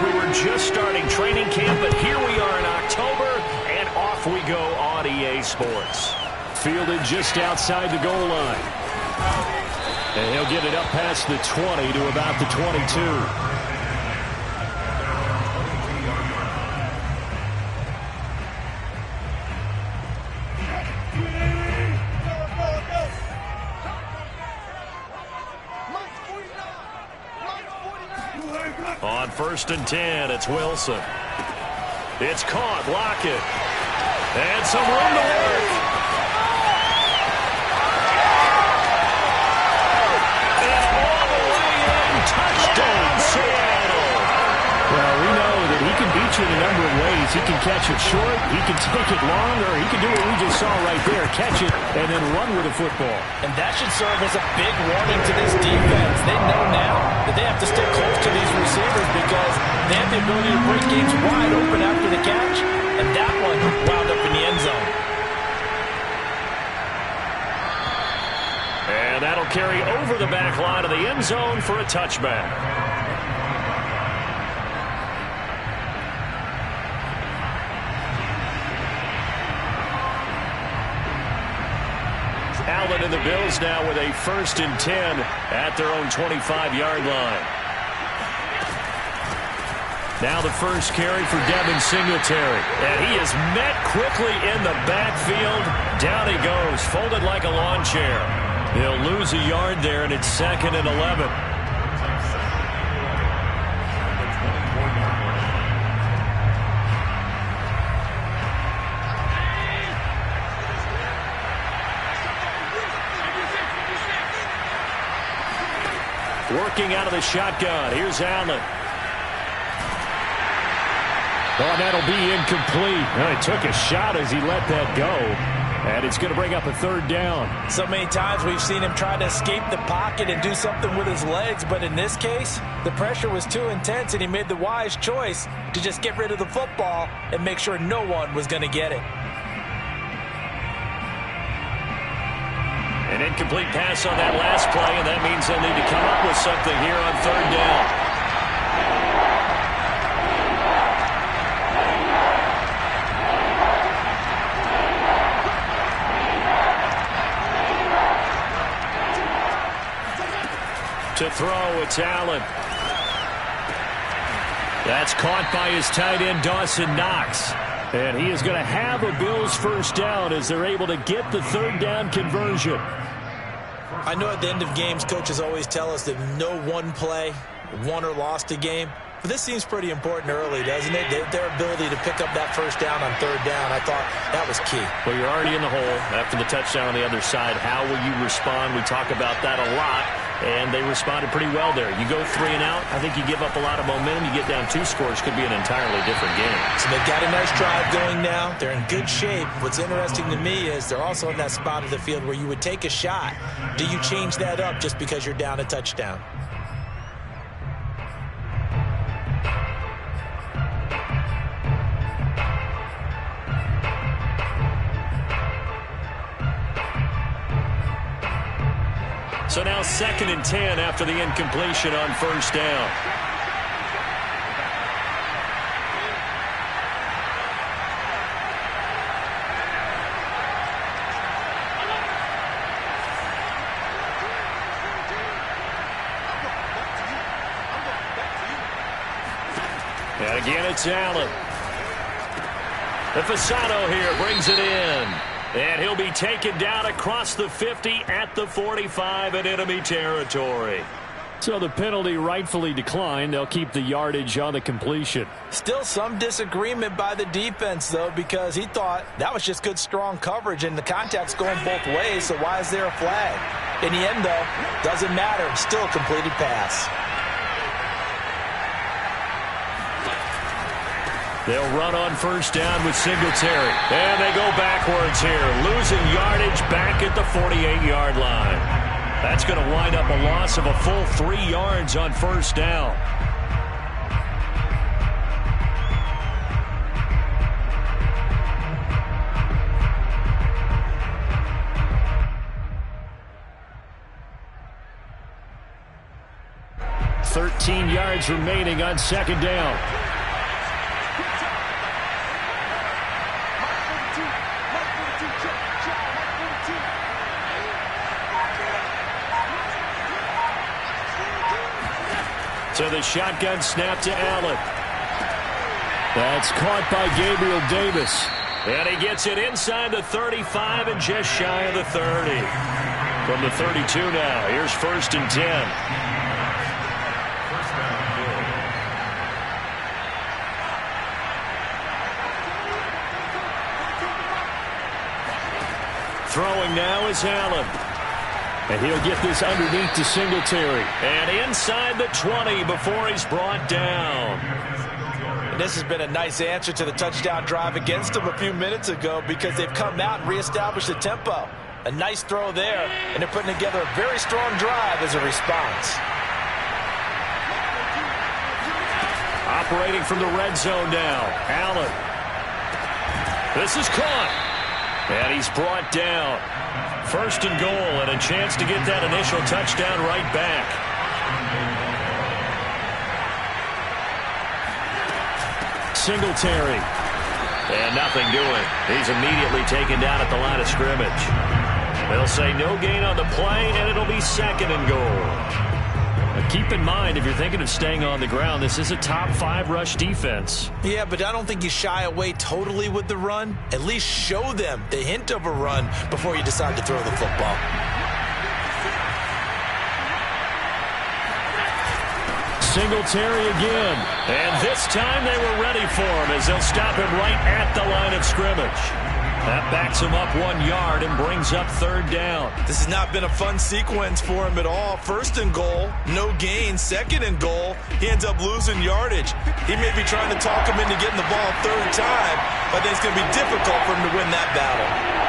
we were just starting training camp, but here we are in October, and off we go on EA Sports. Fielded just outside the goal line. And he'll get it up past the 20 to about the 22. On 1st and 10, it's Wilson. It's caught. Lockett. And some room to work. And all the way in. Touchdown, Seattle. Well, we know that he can beat you in a number of ways. He can catch it short. He can take it long, or he can do what we just saw right there, catch it and then run with the football. And that should serve as a big warning to this defense. They know now that they have to stay close to these receivers because they have the ability to break games wide open after the catch, and that one wound up in the end zone. And that'll carry over the back line of the end zone for a touchback. Allen and the Bills now with a 1st and 10 at their own 25-yard line. Now the first carry for Devin Singletary. And he is met quickly in the backfield. Down he goes, folded like a lawn chair. He'll lose a yard there, and it's 2nd and 11. Working out of the shotgun. Here's Allen. Oh, that'll be incomplete. Well, he took a shot as he let that go. And it's going to bring up a 3rd down. So many times we've seen him try to escape the pocket and do something with his legs. But in this case, the pressure was too intense, and he made the wise choice to just get rid of the football and make sure no one was going to get it. An incomplete pass on that last play, and that means they'll need to come up with something here on 3rd down. To throw, it's Allen. That's caught by his tight end, Dawson Knox. And he is going to have a Bills 1st down as they're able to get the 3rd down conversion. I know at the end of games, coaches always tell us that no one play won or lost a game. But this seems pretty important early, doesn't it? Their ability to pick up that 1st down on 3rd down, I thought that was key. Well, you're already in the hole after the touchdown on the other side. How will you respond? We talk about that a lot, and they responded pretty well there. You go 3 and out, I think you give up a lot of momentum. You get down 2 scores, could be an entirely different game. So they've got a nice drive going now. They're in good shape. What's interesting to me is they're also in that spot of the field where you would take a shot. Do you change that up just because you're down a touchdown? So now 2nd and 10 after the incompletion on 1st down. And again, it's Allen. The Fasano here brings it in. And he'll be taken down across the 50 at the 45 in enemy territory. So the penalty rightfully declined. They'll keep the yardage on the completion. Still some disagreement by the defense, though, because he thought that was just good, strong coverage, and the contact's going both ways, so why is there a flag? In the end, though, doesn't matter. Still a completed pass. They'll run on 1st down with Singletary. And they go backwards here, losing yardage back at the 48-yard line. That's going to wind up a loss of a full 3 yards on 1st down. 13 yards remaining on second down. So the shotgun snap to Allen. That's caught by Gabriel Davis. And he gets it inside the 35 and just shy of the 30. From the 32 now, here's 1st and 10. Throwing now is Allen. And he'll get this underneath to Singletary. And inside the 20 before he's brought down. And this has been a nice answer to the touchdown drive against them a few minutes ago because they've come out and reestablished the tempo. A nice throw there, and they're putting together a very strong drive as a response. Operating from the red zone now, Allen. This is caught. And he's brought down. 1st and goal, and a chance to get that initial touchdown right back. Singletary. And nothing doing. He's immediately taken down at the line of scrimmage. They'll say no gain on the play, and it'll be 2nd and goal. Now keep in mind, if you're thinking of staying on the ground, this is a top 5 rush defense. Yeah, but I don't think you shy away totally with the run. At least show them the hint of a run before you decide to throw the football. Singletary again. And this time they were ready for him as they'll stop him right at the line of scrimmage. That backs him up 1 yard and brings up 3rd down. This has not been a fun sequence for him at all. 1st and goal, no gain. 2nd and goal, he ends up losing yardage. He may be trying to talk him into getting the ball 3rd time, but I think it's going to be difficult for him to win that battle.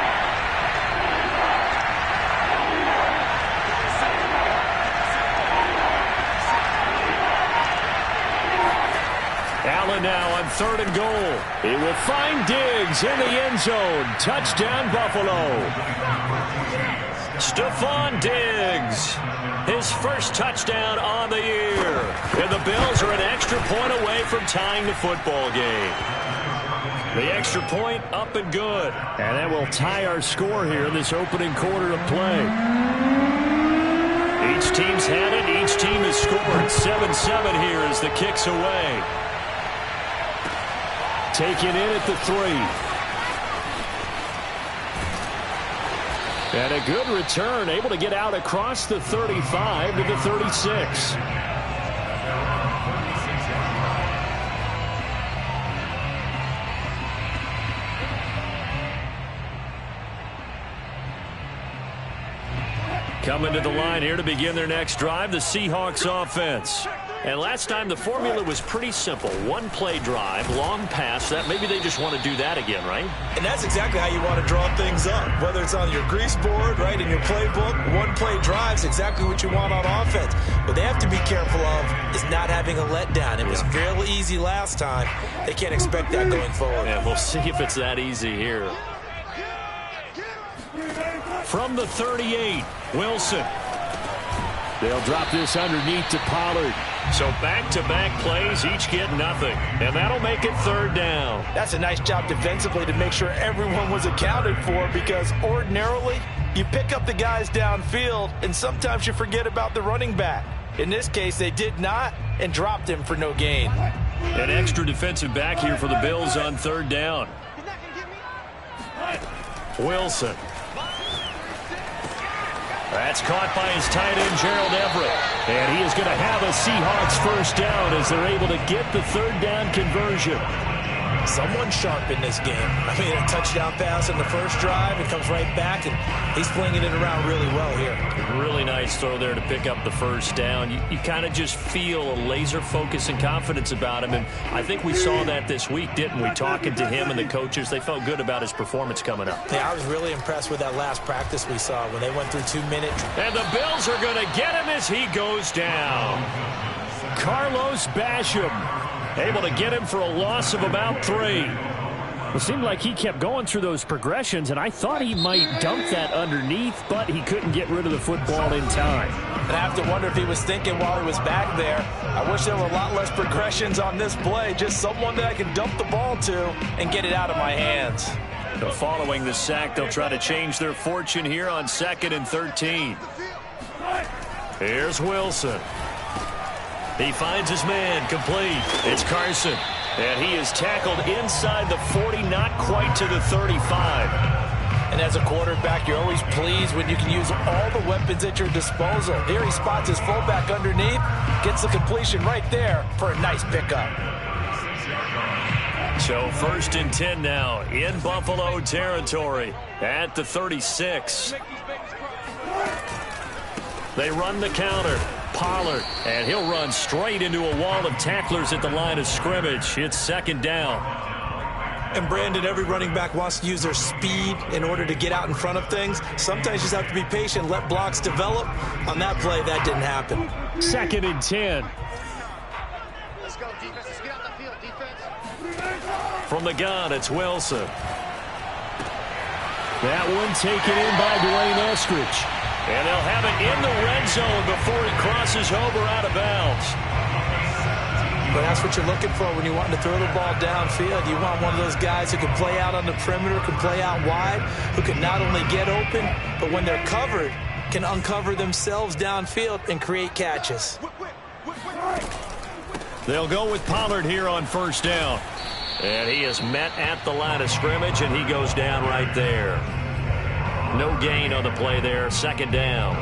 Allen now on 3rd and goal. He will find Diggs in the end zone. Touchdown, Buffalo. Stephon Diggs, his first touchdown on the year. And the Bills are an extra point away from tying the football game. The extra point up and good. And that will tie our score here in this opening quarter of play. Each team's had it. Each team has scored. 7-7 here as the kick's away. Taken in at the 3. And a good return, able to get out across the 35 to the 36. Coming to the line here to begin their next drive, the Seahawks offense. And last time the formula was pretty simple. 1-play drive, long pass. That maybe they just want to do that again, right? And that's exactly how you want to draw things up. Whether it's on your grease board, right, in your playbook, 1-play drive is exactly what you want on offense. What they have to be careful of is not having a letdown. It was fairly easy last time. They can't expect that going forward. Yeah, we'll see if it's that easy here. From the 38, Wilson. They'll drop this underneath to Pollard. So back-to-back plays, each get nothing. And that'll make it 3rd down. That's a nice job defensively to make sure everyone was accounted for, because ordinarily you pick up the guys downfield and sometimes you forget about the running back. In this case, they did not and dropped him for no gain. An extra defensive back here for the Bills on 3rd down. Wilson. That's caught by his tight end, Gerald Everett. And he is going to have a Seahawks 1st down as they're able to get the 3rd down conversion. Someone sharp in this game. I mean, a touchdown pass in the first drive. It comes right back, and he's flinging it around really well here. Really nice throw there to pick up the 1st down. You kind of just feel a laser focus and confidence about him, and I think we saw that this week, didn't we? Talking to him and the coaches, they felt good about his performance coming up. Yeah, I was really impressed with that last practice we saw when they went through 2 minutes. And the Bills are going to get him as he goes down. Carlos Basham, able to get him for a loss of about 3. It seemed like he kept going through those progressions, and I thought he might dump that underneath, but he couldn't get rid of the football in time. And I have to wonder if he was thinking while he was back there, I wish there were a lot less progressions on this play, just someone that I can dump the ball to and get it out of my hands. So following the sack, they'll try to change their fortune here on 2nd and 13. Here's Wilson. He finds his man, complete. It's Carson. And he is tackled inside the 40, not quite to the 35. And as a quarterback, you're always pleased when you can use all the weapons at your disposal. Here he spots his fullback underneath, gets the completion right there for a nice pickup. So 1st and 10 now in Buffalo territory at the 36. They run the counter. Pollard, and he'll run straight into a wall of tacklers at the line of scrimmage. It's 2nd down. And Brandon, every running back wants to use their speed in order to get out in front of things. Sometimes you just have to be patient, let blocks develop. On that play, that didn't happen. 2nd and 10. Let's go, defense. Let's get out the field, defense. From the gun, it's Wilson. That one taken in by Dwayne Eskridge. And they'll have it in the red zone before he crosses over out of bounds. But that's what you're looking for when you want to throw the ball downfield. You want one of those guys who can play out on the perimeter, can play out wide, who can not only get open, but when they're covered, can uncover themselves downfield and create catches. They'll go with Pollard here on 1st down. And he is met at the line of scrimmage, and he goes down right there. No gain on the play there. 2nd down.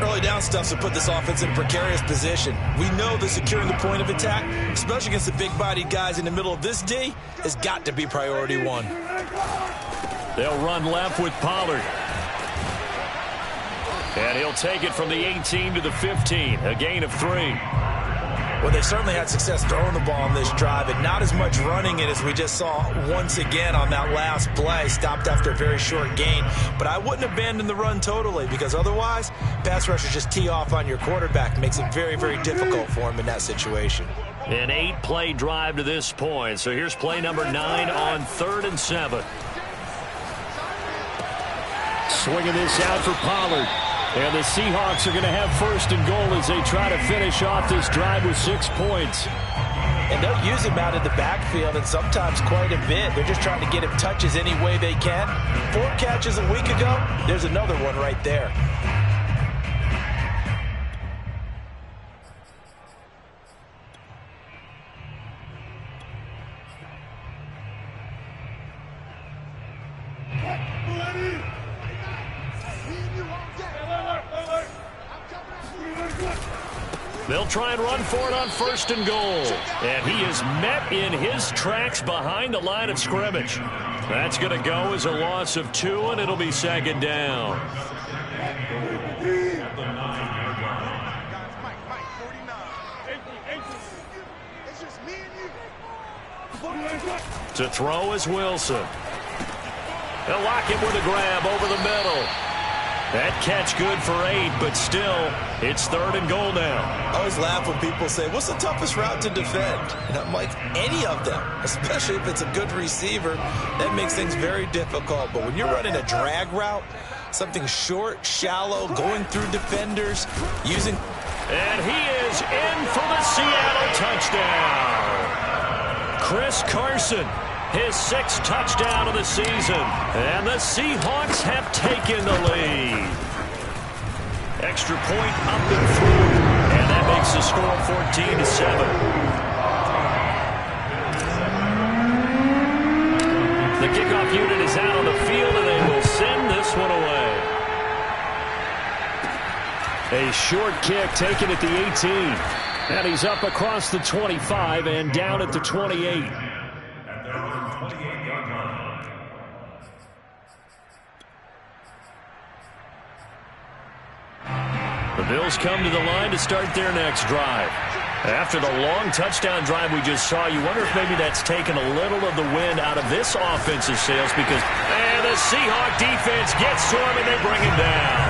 Early down stuff to put this offense in a precarious position. We know that securing the point of attack, especially against the big-bodied guys in the middle of this D, has got to be priority one. They'll run left with Pollard. And he'll take it from the 18 to the 15. A gain of 3. Well, they certainly had success throwing the ball on this drive, and not as much running it as we just saw once again on that last play. Stopped after a very short gain. But I wouldn't abandon the run totally, because otherwise, pass rushers just tee off on your quarterback. Makes it very, very difficult for him in that situation. An 8-play drive to this point. So here's play number 9 on 3rd and 7. Swinging this out for Pollard. And the Seahawks are going to have 1st and goal as they try to finish off this drive with 6 points. And they'll use him out in the backfield, and sometimes quite a bit. They're just trying to get him touches any way they can. 4 catches a week ago. There's another one right there. They'll try and run for it on 1st and goal. And he is met in his tracks behind the line of scrimmage. That's going to go as a loss of 2, and it'll be 2nd down. To throw is Wilson. They'll lock him with a grab over the middle. That catch good for 8, but still, it's 3rd and goal now. I always laugh when people say, what's the toughest route to defend? And I'm like, any of them, especially if it's a good receiver. That makes things very difficult. But when you're running a drag route, something short, shallow, going through defenders, using... And he is in for the Seattle touchdown. Chris Carson. His 6th touchdown of the season. And the Seahawks have taken the lead. Extra point up and through. And that makes the score 14-7. The kickoff unit is out on the field, and they will send this one away. A short kick taken at the 18. And he's up across the 25 and down at the 28. The Bills come to the line to start their next drive. After the long touchdown drive we just saw, you wonder if maybe that's taken a little of the wind out of this offensive sails, because the Seahawk defense gets to him and they bring him down.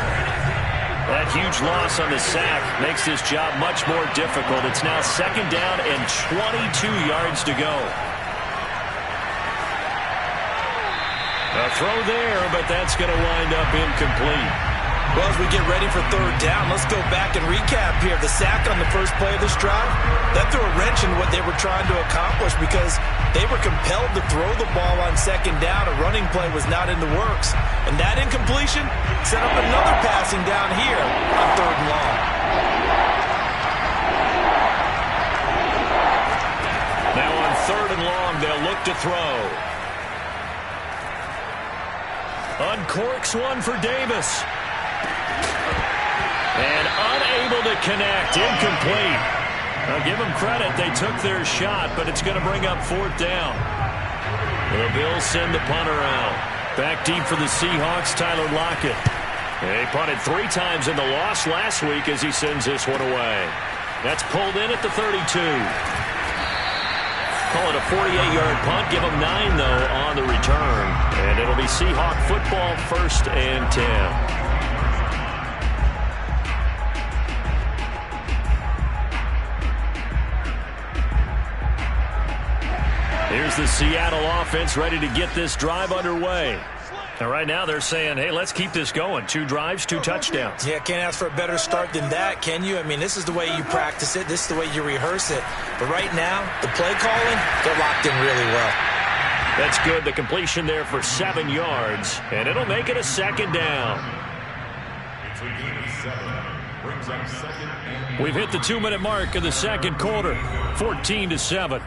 That huge loss on the sack makes this job much more difficult. It's now 2nd down and 22 yards to go. A throw there, but that's going to wind up incomplete. Well, as we get ready for third down, let's go back and recap here. The sack on the first play of this drive, that threw a wrench in what they were trying to accomplish because they were compelled to throw the ball on second down. A running play was not in the works. And that incompletion set up another passing down here on third and long. Now on third and long, they'll look to throw. Uncorks one for Davis. And unable to connect. Incomplete. I'll give them credit. They took their shot, but it's going to bring up fourth down. The Bills send the punter out. Back deep for the Seahawks, Tyler Lockett. He punted 3 times in the loss last week as he sends this one away. That's pulled in at the 32. Call it a 48-yard punt. Give them 9, though, on the return. And it'll be Seahawk football, 1st and 10. Here's the Seattle offense ready to get this drive underway. And right now they're saying, hey, let's keep this going. 2 drives, 2 touchdowns. Yeah, can't ask for a better start than that, can you? I mean, this is the way you practice it. This is the way you rehearse it. But right now, the play calling, they're locked in really well. That's good. The completion there for 7 yards. And it'll make it a 2nd down. We've hit the 2-minute mark of the second quarter. 14-7.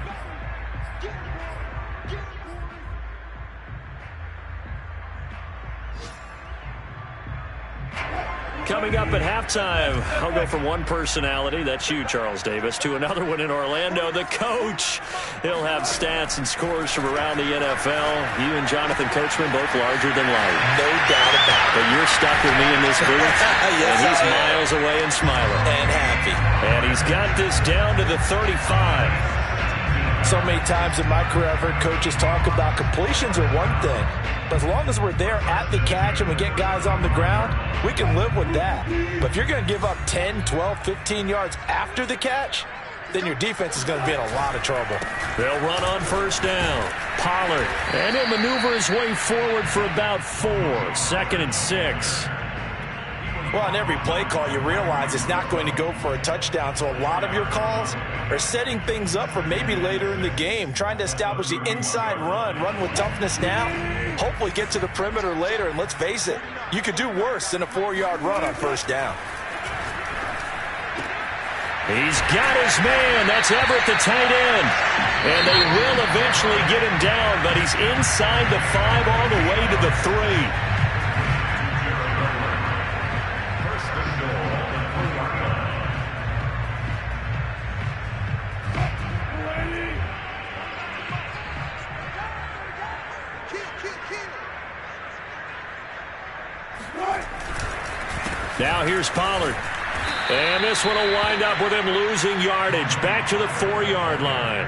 Coming up at halftime, I'll go from one personality, that's you, Charles Davis, to another one in Orlando, the coach. He'll have stats and scores from around the NFL. You and Jonathan Coachman, both larger than life. No doubt about it. But you're stuck with me in this booth, yes, and he's miles away and smiling. And happy. And he's got this down to the 35. So many times in my career I've heard coaches talk about completions are one thing. But as long as we're there at the catch and we get guys on the ground, we can live with that. But if you're going to give up 10, 12, 15 yards after the catch, then your defense is going to be in a lot of trouble. They'll run on first down. Pollard. And he'll maneuver his way forward for about 4. 2nd and 6. Well, on every play call, you realize it's not going to go for a touchdown. So a lot of your calls are setting things up for maybe later in the game, trying to establish the inside run with toughness now, hopefully get to the perimeter later. And let's face it, you could do worse than a 4-yard run on first down. He's got his man. That's Everett, the tight end. And they will eventually get him down, but he's inside the 5 all the way to the 3. Now here's Pollard. And this one will wind up with him losing yardage. Back to the 4-yard line.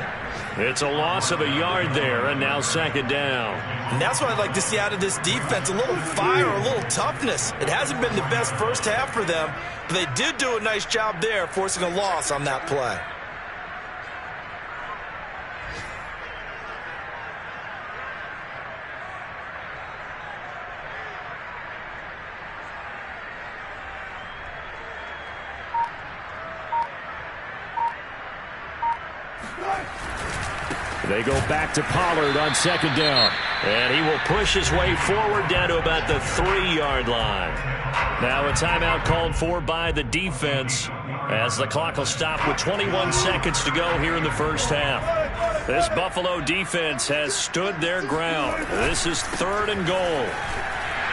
It's a loss of a yard there, and now 2nd down. And that's what I'd like to see out of this defense, a little fire, a little toughness. It hasn't been the best first half for them, but they did do a nice job there, forcing a loss on that play. They go back to Pollard on 2nd down. And he will push his way forward down to about the 3-yard line. Now a timeout called for by the defense as the clock will stop with 21 seconds to go here in the first half. This Buffalo defense has stood their ground. This is 3rd and goal.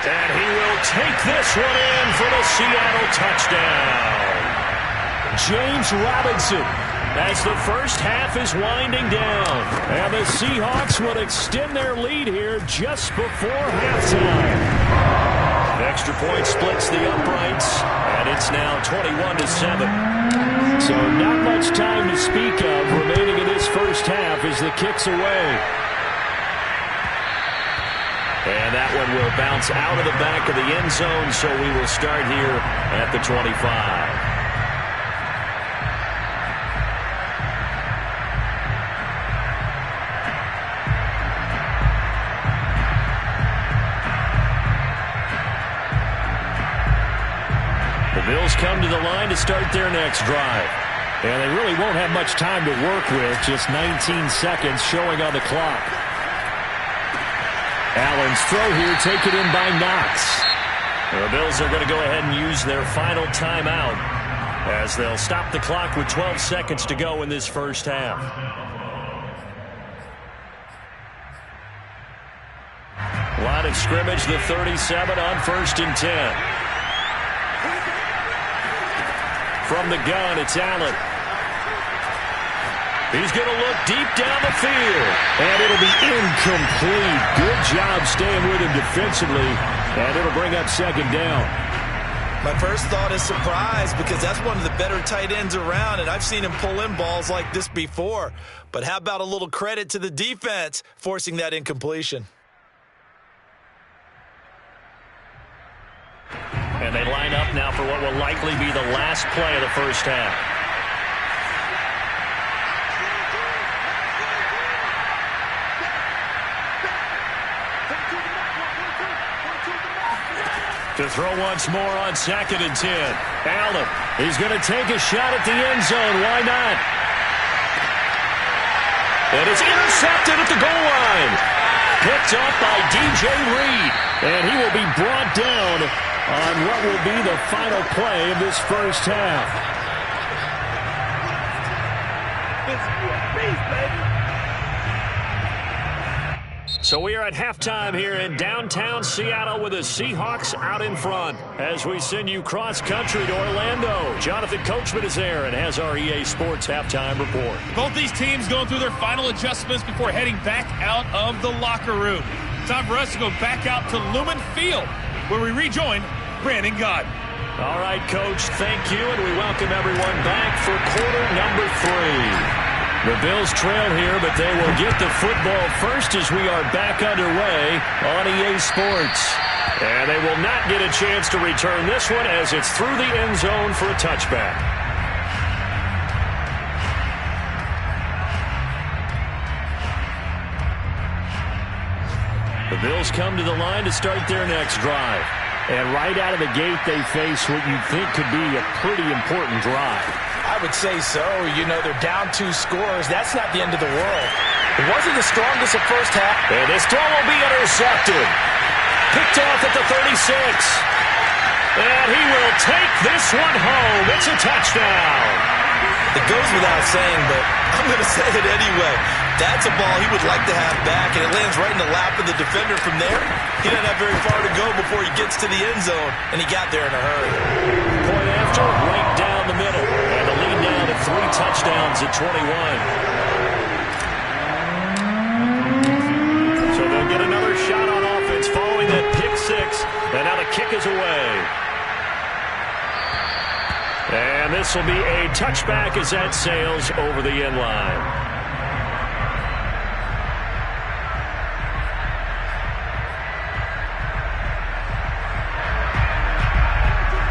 And he will take this one in for the Seattle touchdown. James Robinson, as the first half is winding down. And the Seahawks will extend their lead here just before halftime. Extra point splits the uprights, and it's now 21-7. So not much time to speak of remaining in this first half as the kick's away. And that one will bounce out of the back of the end zone, so we will start here at the 25. line to start their next drive. And they really won't have much time to work with, just 19 seconds showing on the clock. Allen's throw here taken in by Knox. The Bills are going to go ahead and use their final timeout as they'll stop the clock with 12 seconds to go in this first half. Line of scrimmage, the 37 on 1st and 10. From the gun, it's Allen. He's going to look deep down the field. And it'll be incomplete. Good job staying with him defensively. And it'll bring up 2nd down. My first thought is surprise because that's one of the better tight ends around, and I've seen him pull in balls like this before. But how about a little credit to the defense forcing that incompletion? And they line up now for what will likely be the last play of the first half. To throw once more on 2nd and 10. Allen, he's going to take a shot at the end zone. Why not? And it's intercepted at the goal line. Picked up by DJ Reed. And he will be brought down on what will be the final play of this first half. So we are at halftime here in downtown Seattle with the Seahawks out in front as we send you cross-country to Orlando. Jonathan Coachman is there and has our EA Sports halftime report. Both these teams going through their final adjustments before heading back out of the locker room. Time for us to go back out to Lumen Field where we rejoin Brandon Gaudin. All right, Coach, thank you, and we welcome everyone back for quarter number 3. The Bills trail here, but they will get the football first as we are back underway on EA Sports. And they will not get a chance to return this one as it's through the end zone for a touchback. The Bills come to the line to start their next drive. And right out of the gate, they face what you think could be a pretty important drive. I would say so. You know, they're down 2 scores. That's not the end of the world. It wasn't the strongest of first half. And this throw will be intercepted. Picked off at the 36. And he will take this one home. It's a touchdown. It goes without saying, but I'm going to say it anyway. That's a ball he would like to have back, and it lands right in the lap of the defender from there. He doesn't have very far to go before he gets to the end zone, and he got there in a hurry. Point after, right down the middle. And the lead now to 3 touchdowns at 21. So they'll get another shot on offense following that pick 6. And now the kick is away. And this will be a touchback as that sails over the end line.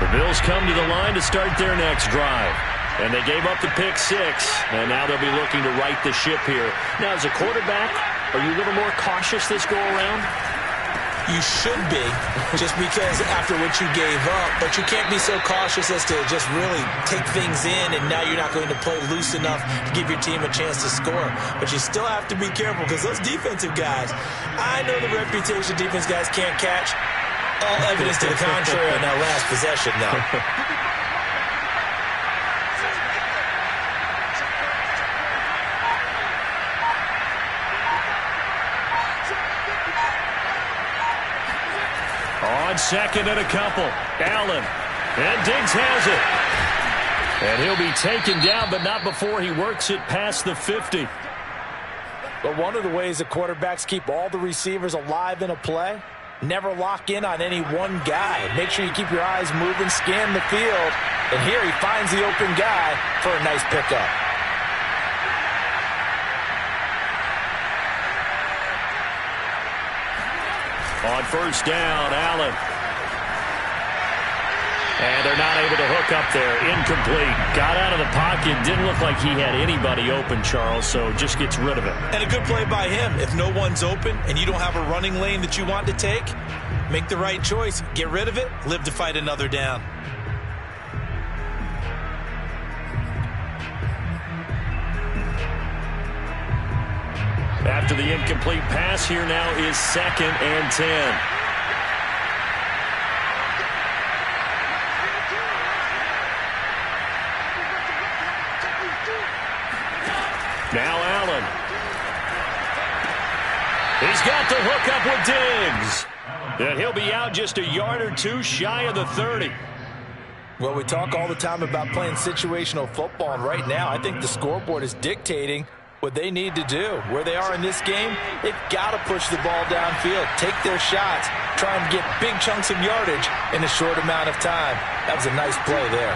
The Bills come to the line to start their next drive. And they gave up the pick 6, and now they'll be looking to right the ship here. Now, as a quarterback, are you a little more cautious this go-around? You should be, just because after what you gave up, but you can't be so cautious as to just really take things in, and now you're not going to play loose enough to give your team a chance to score. But you still have to be careful because those defensive guys, I know the reputation defense guys can't catch. All evidence to the contrary on that last possession, though. On 2nd and a couple, Allen, and Diggs has it. And he'll be taken down, but not before he works it past the 50. But one of the ways that quarterbacks keep all the receivers alive in a play, never lock in on any one guy. Make sure you keep your eyes moving, scan the field, and here he finds the open guy for a nice pickup. On 1st down, Allen. And they're not able to hook up there. Incomplete. Got out of the pocket. Didn't look like he had anybody open, Charles, so just gets rid of it. And a good play by him. If no one's open and you don't have a running lane that you want to take, make the right choice. Get rid of it. Live to fight another down. After the incomplete pass, here now is 2nd and 10. Now Allen. He's got the hook up with Diggs. And he'll be out just a yard or two shy of the 30. Well, we talk all the time about playing situational football, and right now I think the scoreboard is dictating what they need to do. Where they are in this game, they've got to push the ball downfield, take their shots, try and get big chunks of yardage in a short amount of time. That was a nice play there.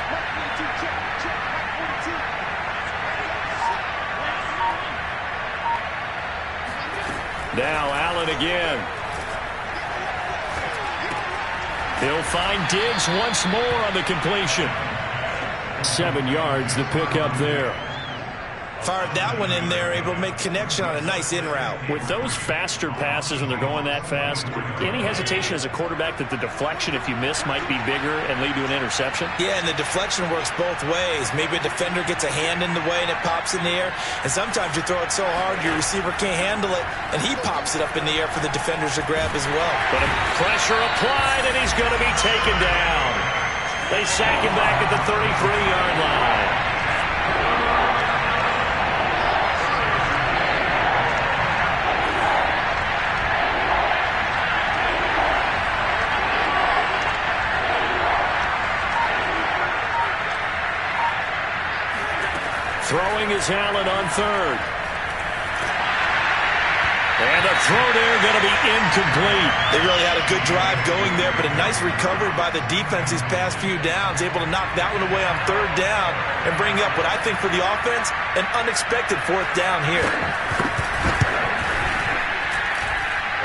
Now Allen again. He'll find Diggs once more on the completion. 7 yards, the pickup there. Fired that one in there, able to make connection on a nice in route. With those faster passes when they're going that fast, any hesitation as a quarterback that the deflection, if you miss, might be bigger and lead to an interception? Yeah, and the deflection works both ways. Maybe a defender gets a hand in the way and it pops in the air. And sometimes you throw it so hard your receiver can't handle it, and he pops it up in the air for the defenders to grab as well. But pressure applied, and he's going to be taken down. They sack him back at the 33-yard line. Throwing is Allen on 3rd. And the throw there going to be incomplete. They really had a good drive going there, but a nice recovery by the defense these past few downs, able to knock that one away on 3rd down and bring up what I think for the offense, an unexpected 4th down here.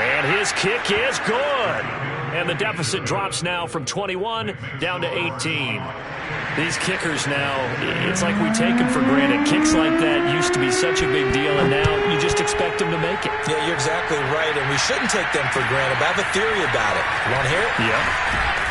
And his kick is good. And the deficit drops now from 21 down to 18. These kickers now, it's like we take them for granted. Kicks like that used to be such a big deal, and now you just expect them to make it. Yeah, you're exactly right, and we shouldn't take them for granted. But I have a theory about it. You want to hear it? Yeah.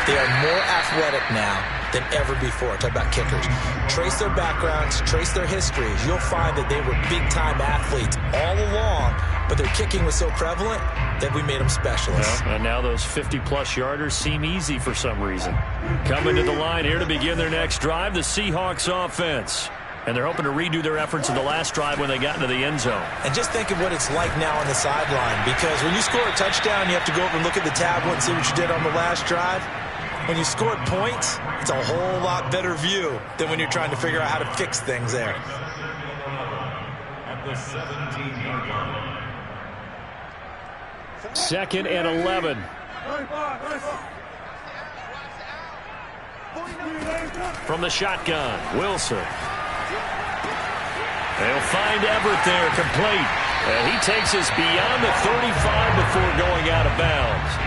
They are more athletic now than ever before. Talk about kickers. Trace their backgrounds, trace their histories. You'll find that they were big-time athletes all along, but their kicking was so prevalent that we made them specialists. Well, and now those 50-plus yarders seem easy for some reason. Coming to the line here to begin their next drive, the Seahawks offense. And they're hoping to redo their efforts in the last drive when they got into the end zone. And just think of what it's like now on the sideline, because when you score a touchdown, you have to go over and look at the tablet and see what you did on the last drive. When you scored points, it's a whole lot better view than when you're trying to figure out how to fix things there. At the 17-yard line. 2nd and 11. From the shotgun, Wilson. They'll find Everett there, complete. And he takes us beyond the 35 before going out of bounds.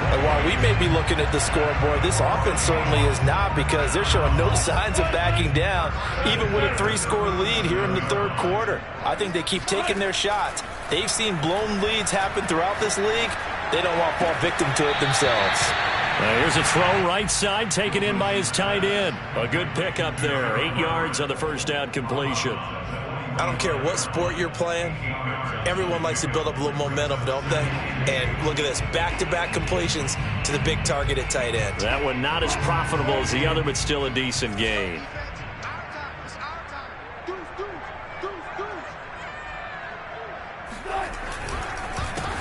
And while we may be looking at the scoreboard, this offense certainly is not, because they're showing no signs of backing down, even with a 3-score lead here in the 3rd quarter. I think they keep taking their shots. They've seen blown leads happen throughout this league. They don't want to fall victim to it themselves. Here's a throw right side, taken in by his tight end. A good pickup there, 8 yards on the first down completion. I don't care what sport you're playing. Everyone likes to build up a little momentum, don't they? And look at this, back-to-back completions to the big target at tight end. That one not as profitable as the other, but still a decent gain.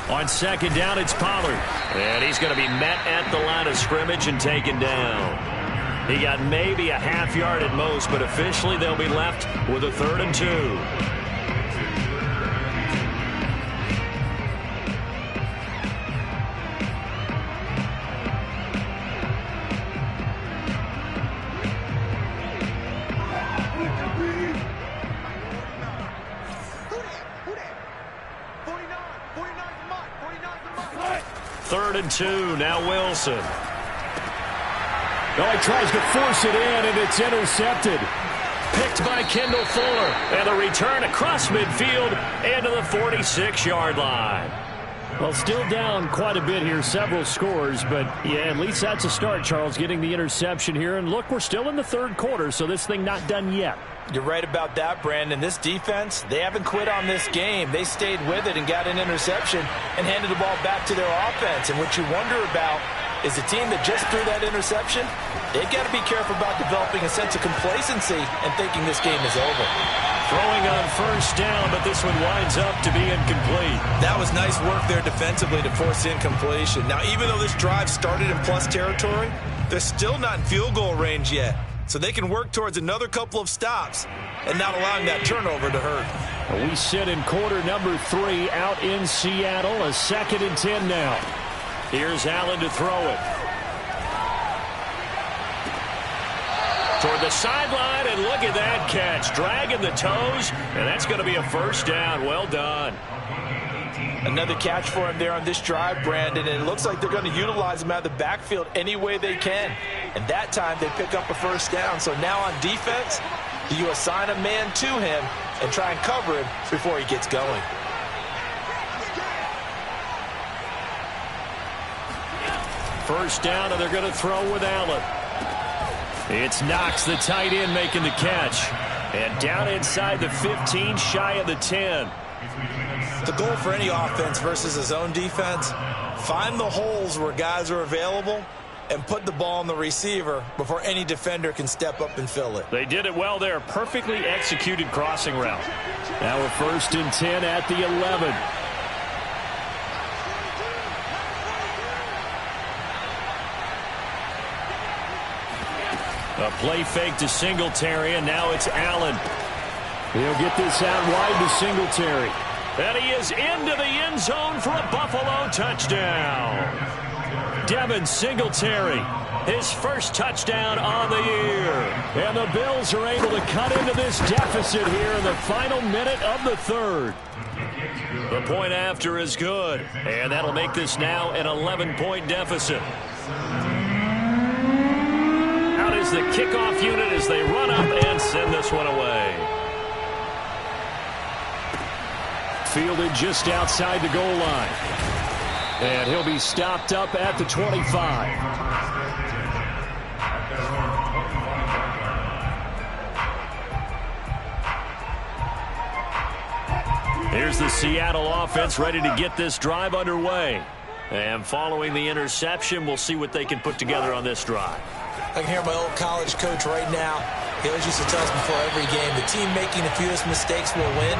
On 2nd down, it's Pollard. And he's going to be met at the line of scrimmage and taken down. He got maybe a half yard at most, but officially they'll be left with a 3rd and 2. Third and 2, now Wilson. Oh, he tries to force it in, and it's intercepted. Picked by Kendall Fuller. And a return across midfield into the 46-yard line. Well, still down quite a bit here, several scores, but yeah, at least that's a start, Charles, getting the interception here. And look, we're still in the third quarter, so this thing not done yet. You're right about that, Brandon. This defense, they haven't quit on this game. They stayed with it and got an interception and handed the ball back to their offense. And what you wonder about is the team that just threw that interception, they've got to be careful about developing a sense of complacency and thinking this game is over. Throwing on first down, but this one winds up to be incomplete. That was nice work there defensively to force incompletion. Now, even though this drive started in plus territory, they're still not in field goal range yet. So they can work towards another couple of stops and not allowing that turnover to hurt. We sit in quarter number 3 out in Seattle. A 2nd and 10 now. Here's Allen to throw it. Toward the sideline, and look at that catch. Dragging the toes, and that's going to be a first down. Well done. Another catch for him there on this drive, Brandon, and it looks like they're going to utilize him out of the backfield any way they can. And that time they pick up a first down. So now on defense, do you assign a man to him and try and cover him before he gets going? First down, and they're going to throw with Allen. It's Knox, the tight end, making the catch. And down inside the 15, shy of the 10. The goal for any offense versus his own defense, find the holes where guys are available and put the ball on the receiver before any defender can step up and fill it. They did it well there. Perfectly executed crossing route. Now a 1st and 10 at the 11. A play fake to Singletary, and now it's Allen. He'll get this out wide to Singletary. And he is into the end zone for a Buffalo touchdown. Devin Singletary, his first touchdown on the year. And the Bills are able to cut into this deficit here in the final minute of the 3rd. The point after is good, and that'll make this now an 11-point deficit. Out is the kickoff unit as they run up and send this one away. Fielded just outside the goal line. And he'll be stopped up at the 25. Here's the Seattle offense ready to get this drive underway. And following the interception, we'll see what they can put together on this drive. I can hear my old college coach right now. He always used to tell us before every game, the team making the fewest mistakes will win.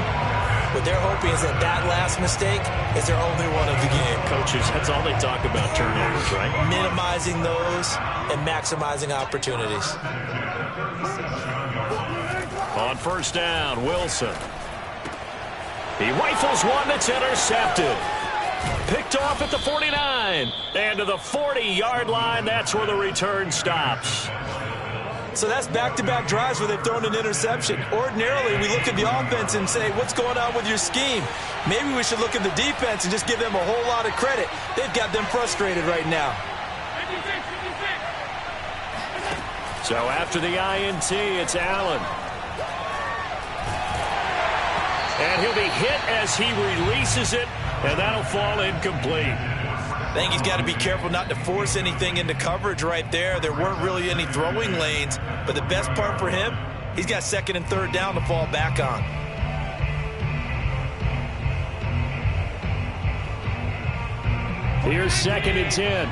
What they're hoping is that that last mistake is their only one of the game. Coaches, that's all they talk about, turnovers, right? Minimizing those and maximizing opportunities. On first down, Wilson. He rifles one that's intercepted. Picked off at the 49. And to the 40-yard line, that's where the return stops. So that's back-to-back drives where they've thrown an interception. Ordinarily, we look at the offense and say, what's going on with your scheme? Maybe we should look at the defense and just give them a whole lot of credit. They've got them frustrated right now. So after the INT, it's Allen. And he'll be hit as he releases it, and that'll fall incomplete. I think he's got to be careful not to force anything into coverage right there. There weren't really any throwing lanes, but the best part for him, he's got 2nd and 3rd down to fall back on. Here's 2nd and 10.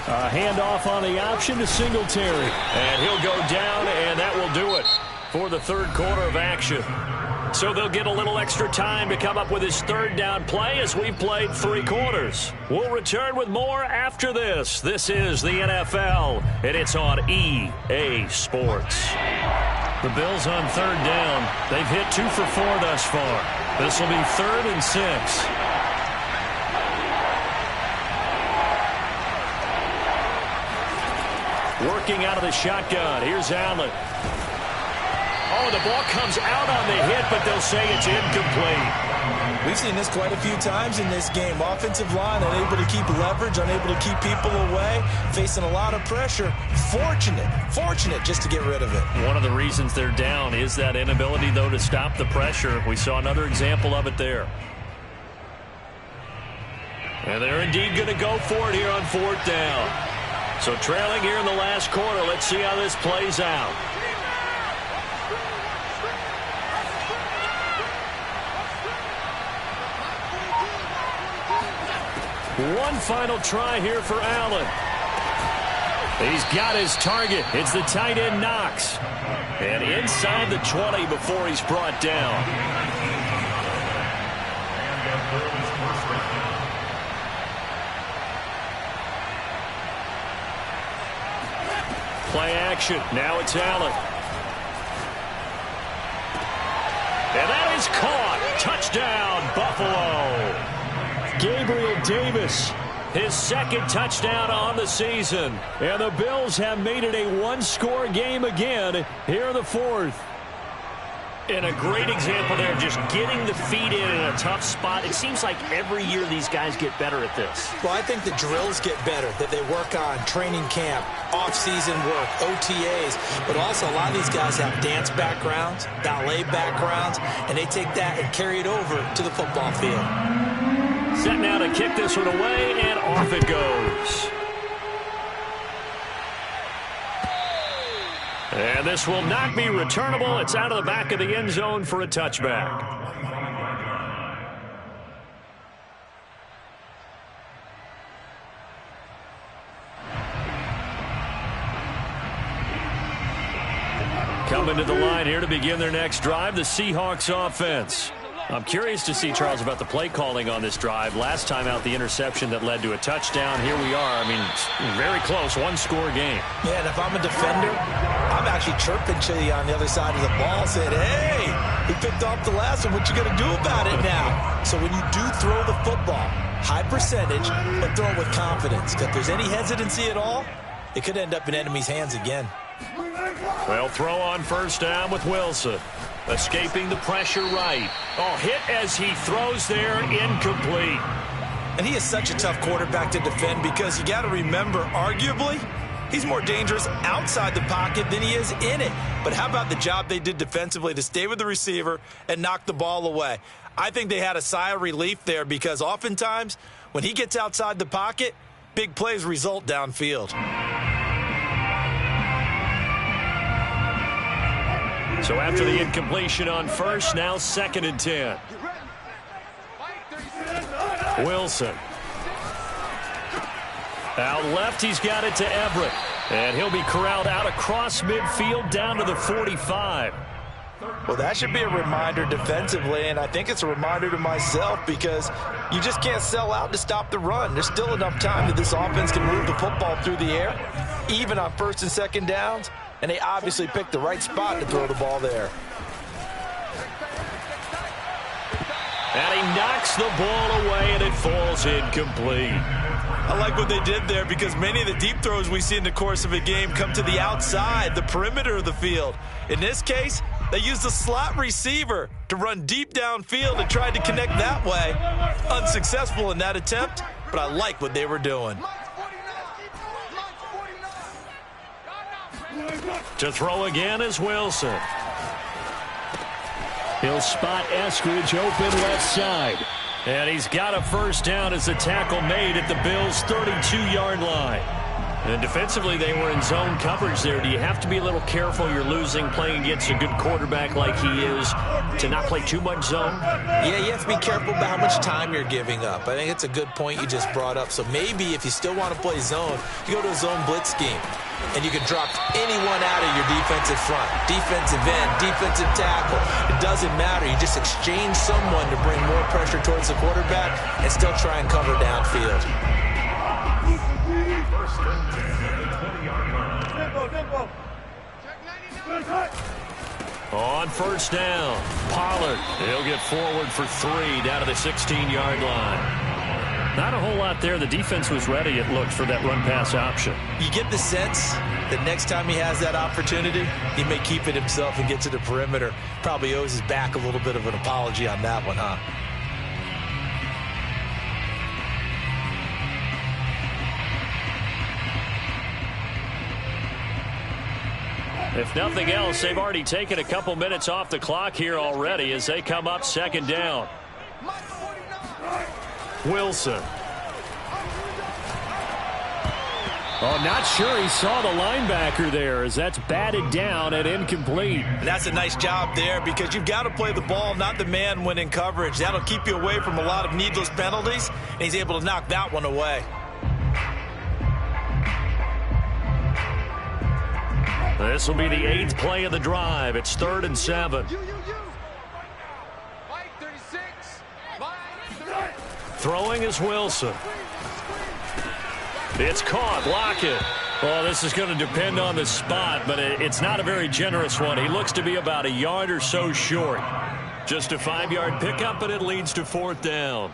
A handoff on the option to Singletary. And he'll go down, and that will do it for the 3rd quarter of action. So they'll get a little extra time to come up with his 3rd down play as we've played 3 quarters. We'll return with more after this. This is the NFL, and it's on EA Sports. The Bills on 3rd down. They've hit 2 for 4 thus far. This will be 3rd and 6. Working out of the shotgun. Here's Allen. Oh, the ball comes out on the hit, but they'll say it's incomplete. We've seen this quite a few times in this game. Offensive line unable to keep leverage, unable to keep people away, facing a lot of pressure. Fortunate just to get rid of it. One of the reasons they're down is that inability, though, to stop the pressure. We saw another example of it there. And they're indeed going to go for it here on 4th down. So trailing here in the last quarter. Let's see how this plays out. One final try here for Allen. He's got his target. It's the tight end Knox. And inside the 20 before he's brought down. Play action. Now it's Allen. And that is caught. Touchdown, Buffalo. Gabriel Davis, his 2nd touchdown on the season. And the Bills have made it a one-score game again here in the 4th. And a great example there, just getting the feet in a tough spot. It seems like every year these guys get better at this. Well, I think the drills get better, that they work on training camp, off-season work, OTAs. But also a lot of these guys have dance backgrounds, ballet backgrounds, and they take that and carry it over to the football field. Set now to kick this one away, and off it goes. And this will not be returnable. It's out of the back of the end zone for a touchback. Coming to the line here to begin their next drive, the Seahawks offense. I'm curious to see, Charles, about the play calling on this drive. Last time out, the interception that led to a touchdown. Here we are. I mean, very close, one-score game. Yeah, and if I'm a defender, I'm actually chirping to you on the other side of the ball, saying, hey, we picked off the last one. What you going to do about it now? So when you do throw the football, high percentage, but throw it with confidence. If there's any hesitancy at all, it could end up in enemy's hands again. Well, throw on 1st down with Wilson. Escaping the pressure right. Oh, hit as he throws there, incomplete. And he is such a tough quarterback to defend because you got to remember, arguably, he's more dangerous outside the pocket than he is in it. But how about the job they did defensively to stay with the receiver and knock the ball away? I think they had a sigh of relief there because oftentimes when he gets outside the pocket, big plays result downfield. So after the incompletion on 1st, now 2nd and 10. Wilson. Out left, he's got it to Everett. And he'll be corralled out across midfield down to the 45. Well, that should be a reminder defensively, and I think it's a reminder to myself because you just can't sell out to stop the run. There's still enough time that this offense can move the football through the air, even on 1st and 2nd downs. And they obviously picked the right spot to throw the ball there. And he knocks the ball away, and it falls incomplete. I like what they did there because many of the deep throws we see in the course of a game come to the outside, the perimeter of the field. In this case, they used the slot receiver to run deep downfield and tried to connect that way. Unsuccessful in that attempt, but I like what they were doing. To throw again is Wilson. He'll spot Eskridge open left side. And he's got a 1st down as the tackle made at the Bills' 32-yard line. And defensively, they were in zone coverage there. Do you have to be a little careful? You're losing playing against a good quarterback like he is to not play too much zone? Yeah, you have to be careful about how much time you're giving up. I think it's a good point you just brought up. So maybe if you still want to play zone, you go to a zone blitz scheme. And you can drop anyone out of your defensive front. Defensive end, defensive tackle. It doesn't matter. You just exchange someone to bring more pressure towards the quarterback and still try and cover downfield. On 1st down, Pollard. He'll get forward for 3 down to the 16-yard line. Not a whole lot there. The defense was ready, it looked, for that run-pass option. You get the sense the next time he has that opportunity, he may keep it himself and get to the perimeter. Probably owes his back a little bit of an apology on that one, huh? If nothing else, they've already taken a couple minutes off the clock here already as they come up second down. Wilson. Oh, not sure he saw the linebacker there as that's batted down and incomplete. And that's a nice job there because you've got to play the ball, not the man when in coverage. That'll keep you away from a lot of needless penalties, and he's able to knock that one away. This will be the 8th play of the drive. It's 3rd and 7. Throwing is Wilson. It's caught. Lockett. Well, this is going to depend on the spot, but it's not a very generous one. He looks to be about a yard or so short. Just a 5-yard pickup, and it leads to 4th down.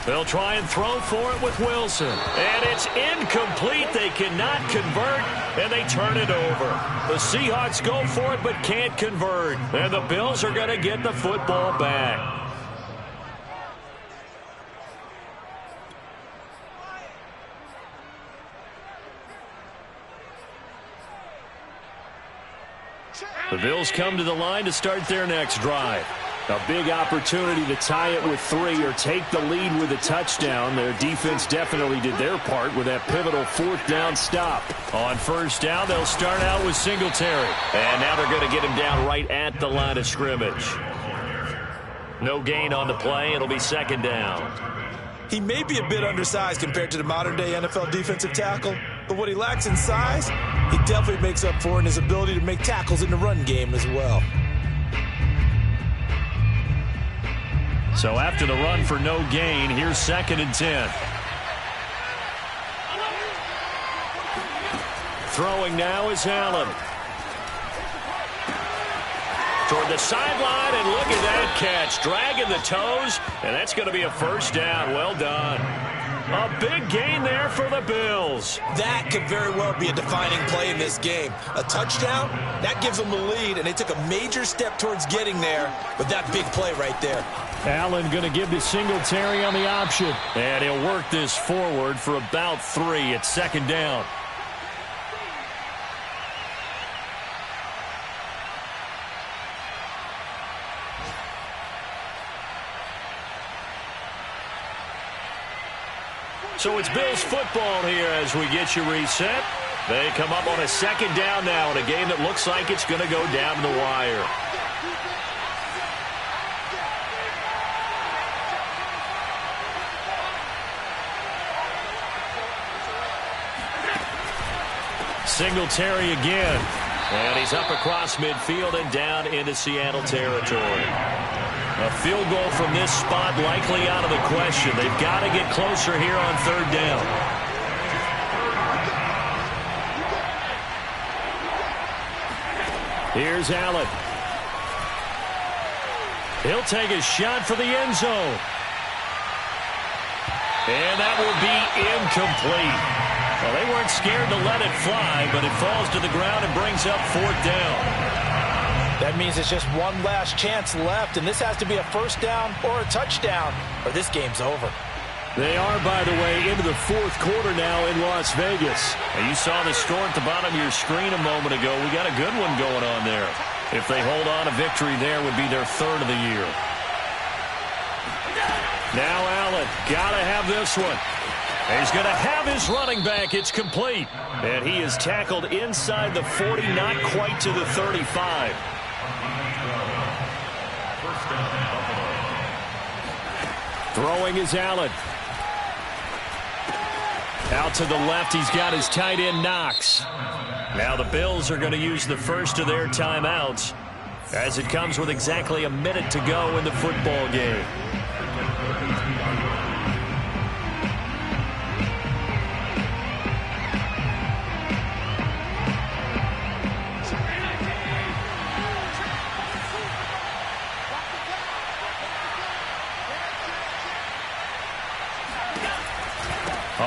They'll try and throw for it with Wilson. And it's incomplete. They cannot convert, and they turn it over. The Seahawks go for it but can't convert. And the Bills are going to get the football back. The Bills come to the line to start their next drive. A big opportunity to tie it with 3 or take the lead with a touchdown. Their defense definitely did their part with that pivotal 4th down stop. On 1st down, they'll start out with Singletary. And now they're going to get him down right at the line of scrimmage. No gain on the play. It'll be 2nd down. He may be a bit undersized compared to the modern-day NFL defensive tackle, but what he lacks in size, he definitely makes up for in his ability to make tackles in the run game as well. So after the run for no gain, here's 2nd and 10. Throwing now is Allen. Toward the sideline, and look at that catch. Dragging the toes, and that's going to be a 1st down. Well done. A big gain there for the Bills. That could very well be a defining play in this game. A touchdown, that gives them the lead, and they took a major step towards getting there with that big play right there. Allen going to give to Singletary on the option. And he'll work this forward for about 3. It's 2nd down. So it's Bills football here as we get you reset. They come up on a 2nd down now in a game that looks like it's going to go down the wire. Singletary again. And he's up across midfield and down into Seattle territory. A field goal from this spot likely out of the question. They've got to get closer here on 3rd down. Here's Allen. He'll take a shot for the end zone. And that will be incomplete. Well, they weren't scared to let it fly, but it falls to the ground and brings up 4th down. That means it's just one last chance left, and this has to be a 1st down or a touchdown, or this game's over. They are, by the way, into the 4th quarter now in Las Vegas. And you saw the score at the bottom of your screen a moment ago. We got a good one going on there. If they hold on, a victory there would be their 3rd of the year. Now Allen, got to have this one. He's going to have his running back. It's complete. And he is tackled inside the 40, not quite to the 35. Throwing is Allen. Out to the left, he's got his tight end Knox. Now the Bills are going to use the first of their timeouts as it comes with exactly a minute to go in the football game.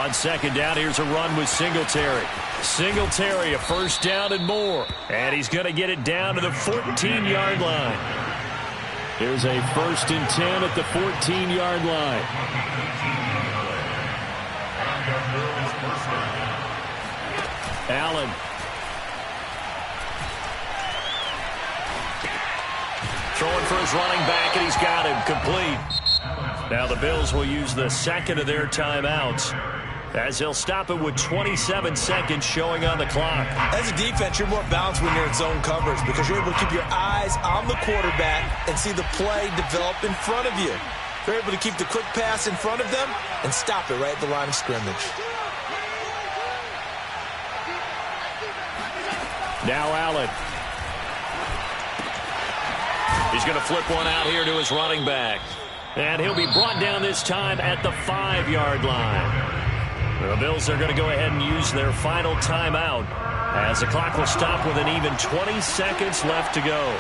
On second down, here's a run with Singletary. Singletary, a first down and more. And he's going to get it down to the 14-yard line. Here's a 1st and 10 at the 14-yard line. Allen. Throwing for his running back, and he's got him complete. Now the Bills will use the second of their timeouts as they'll stop it with 27 seconds showing on the clock. As a defense, you're more balanced when you're in zone coverage because you're able to keep your eyes on the quarterback and see the play develop in front of you. You're able to keep the quick pass in front of them and stop it right at the line of scrimmage. Now Allen. He's going to flip one out here to his running back. And he'll be brought down this time at the 5-yard line. The Bills are going to go ahead and use their final timeout as the clock will stop with an even 20 seconds left to go.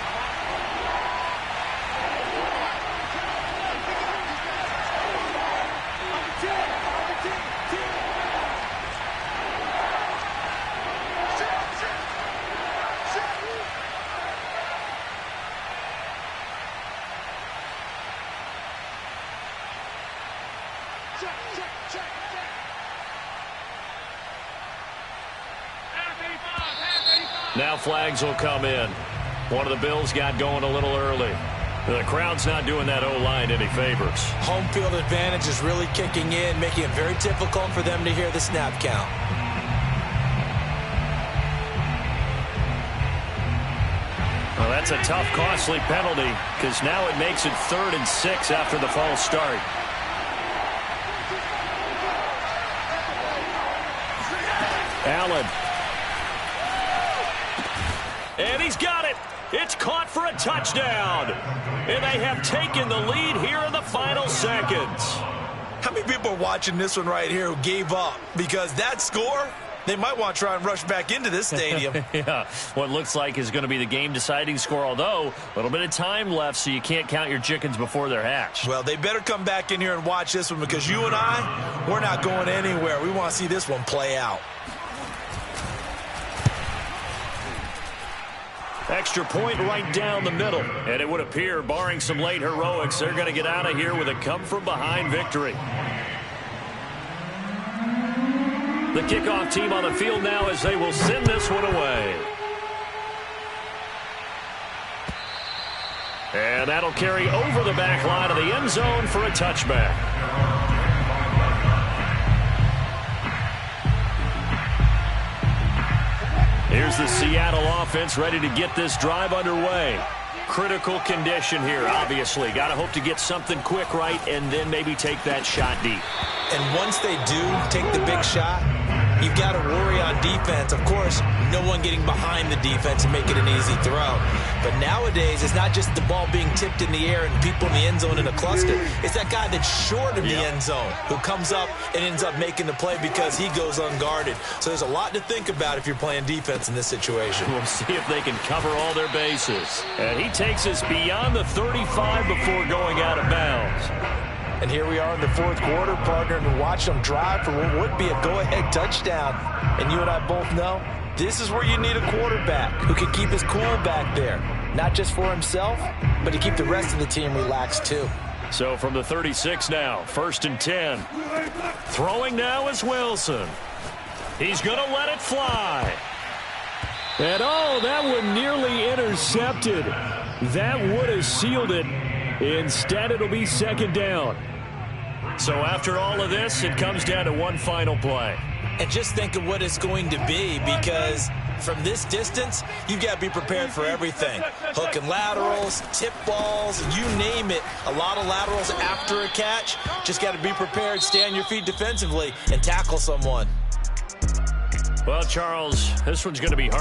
Now flags will come in. One of the Bills got going a little early. The crowd's not doing that O-line any favors. Home field advantage is really kicking in, making it very difficult for them to hear the snap count. Well, that's a tough, costly penalty because now it makes it 3rd and 6 after the false start. Allen. And he's got it. It's caught for a touchdown. And they have taken the lead here in the final seconds. How many people are watching this one right here who gave up? Because that score, they might want to try and rush back into this stadium. Yeah, what looks like is going to be the game-deciding score, although a little bit of time left, so you can't count your chickens before they're hatched. Well, they better come back in here and watch this one because you and I, we're not going anywhere. We want to see this one play out. Extra point right down the middle. And it would appear, barring some late heroics, they're going to get out of here with a come-from-behind victory. The kickoff team on the field now as they will send this one away. And that'll carry over the back line of the end zone for a touchback. Here's the Seattle offense ready to get this drive underway. Critical condition here, obviously. Got to hope to get something quick right and then maybe take that shot deep. And once they do take the big shot, you've got to worry on defense. Of course, no one getting behind the defense and make it an easy throw. But nowadays, it's not just the ball being tipped in the air and people in the end zone in a cluster. It's that guy that's short of the end zone who comes up and ends up making the play because he goes unguarded. So there's a lot to think about if you're playing defense in this situation. We'll see if they can cover all their bases. And he takes us beyond the 35 before going out of bounds. And here we are in the 4th quarter, partner, and watch them drive for what would be a go-ahead touchdown. And you and I both know this is where you need a quarterback who can keep his cool back there. Not just for himself, but to keep the rest of the team relaxed too. So from the 36 now, 1st and 10. Throwing now is Wilson. He's going to let it fly. And oh, that one nearly intercepted. That would have sealed it. Instead, it'll be 2nd down. So after all of this, it comes down to one final play. And just think of what it's going to be, because from this distance, you've got to be prepared for everything. Hook and laterals, tip balls, you name it. A lot of laterals after a catch. Just got to be prepared, stay on your feet defensively, and tackle someone. Well, Charles, this one's going to be hard.